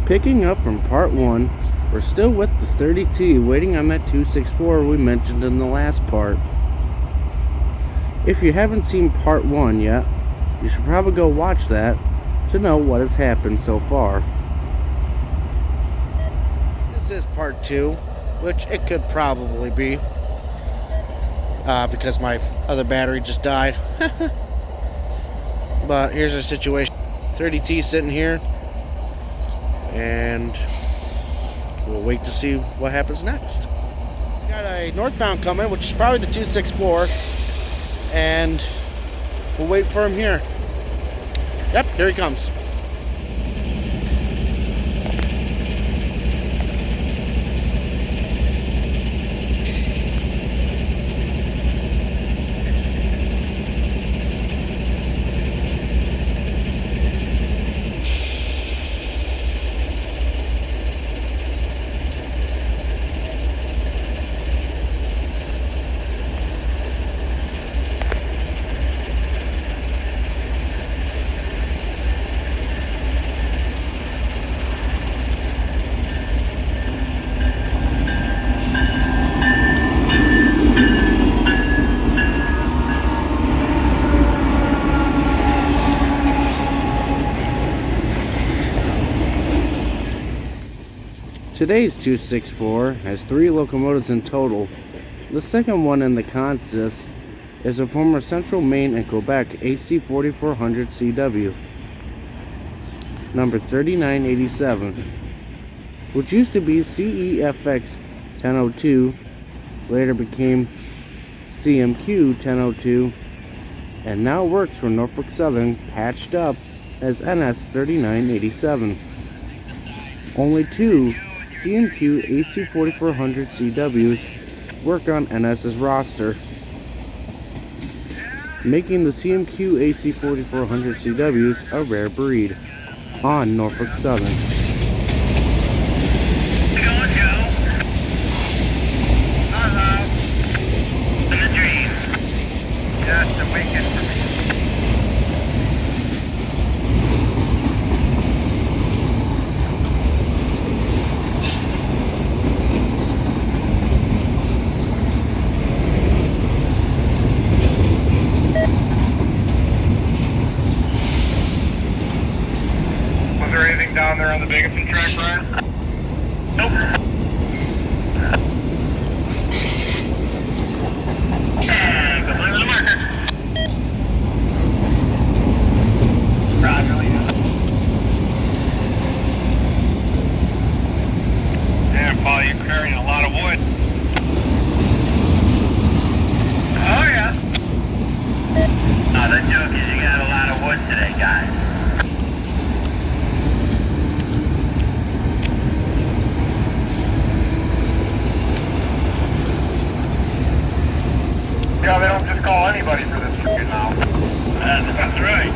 Picking up from part 1, we're still with the 30T waiting on that 264 we mentioned in the last part. If you haven't seen part 1 yet, you should probably go watch that to know what has happened so far. This is part 2, which it could probably be, because my other battery just died. But here's our situation. 30T sitting here, and we'll wait to see what happens next. We got a northbound coming, which is probably the 264, and we'll wait for him here. Yep, here he comes. Today's 264 has 3 locomotives in total. The second one in the consist is a former Central Maine and Quebec AC 4400 CW, number 3987, which used to be CEFX 1002, later became CMQ 1002, and now works for Norfolk Southern, patched up as NS 3987. Only 2 CMQ AC 4400 CWs work on NS's roster, making the CMQ AC 4400 CWs a rare breed on Norfolk Southern. Just a weekend for me. Was there anything down there on the Biggerton track, Brian? Nope. Completely the marker. Roger, yeah, Paul, you're carrying a lot of wood. Oh, yeah. The joke is you got a lot of wood today, guys. Yeah, they don't just call anybody for this freaking now. That's right.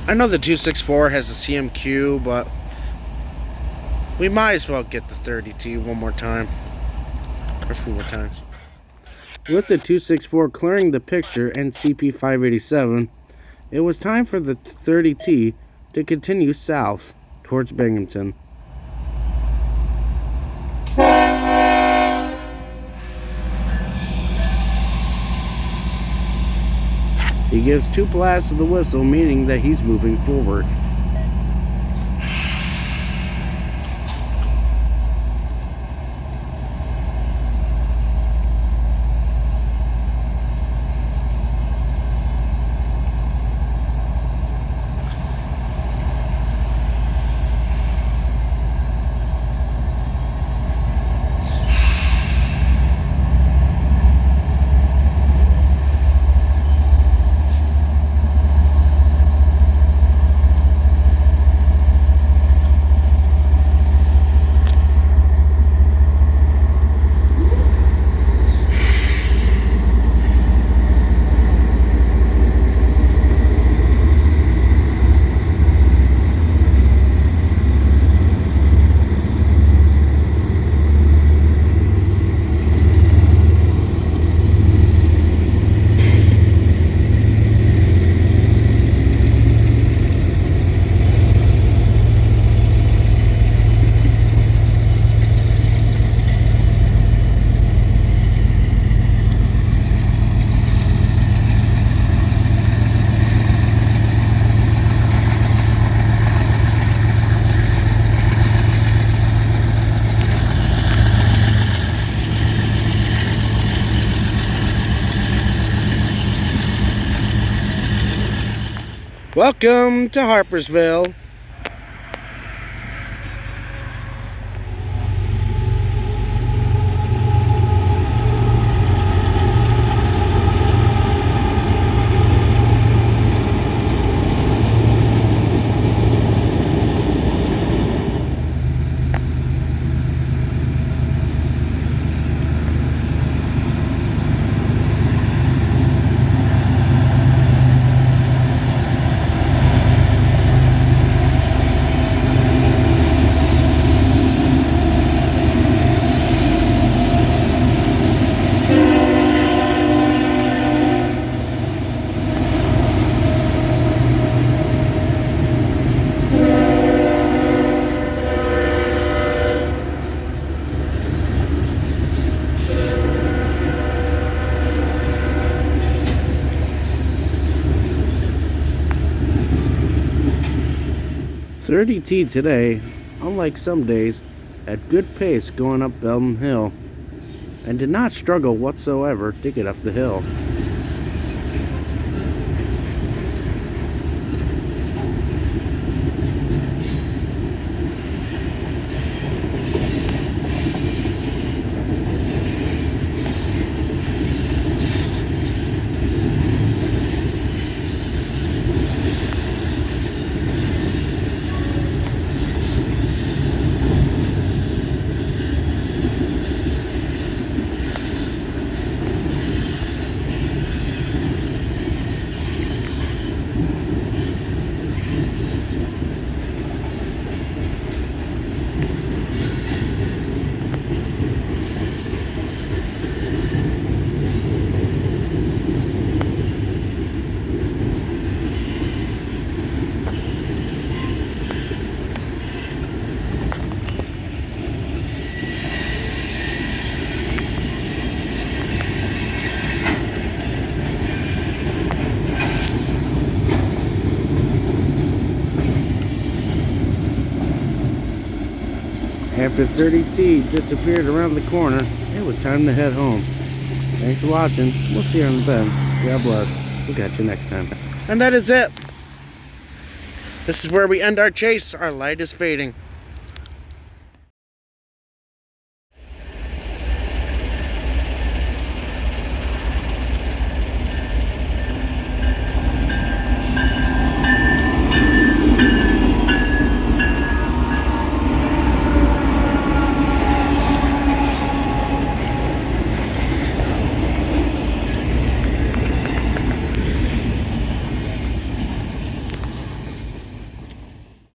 I know the 264 has a CMQ, but we might as well get the 30T one more time. Or a few more times. With the 264 clearing the picture and CP 587, it was time for the 30T to continue south towards Binghamton. He gives 2 blasts of the whistle, meaning that he's moving forward. Welcome to Harpursville. .30T today, unlike some days, had good pace going up Belden Hill, and did not struggle whatsoever to get up the hill. After 30T disappeared around the corner, it was time to head home. Thanks for watching. We'll see you on the bend. God bless. We'll catch you next time. And that is it. This is where we end our chase. Our light is fading.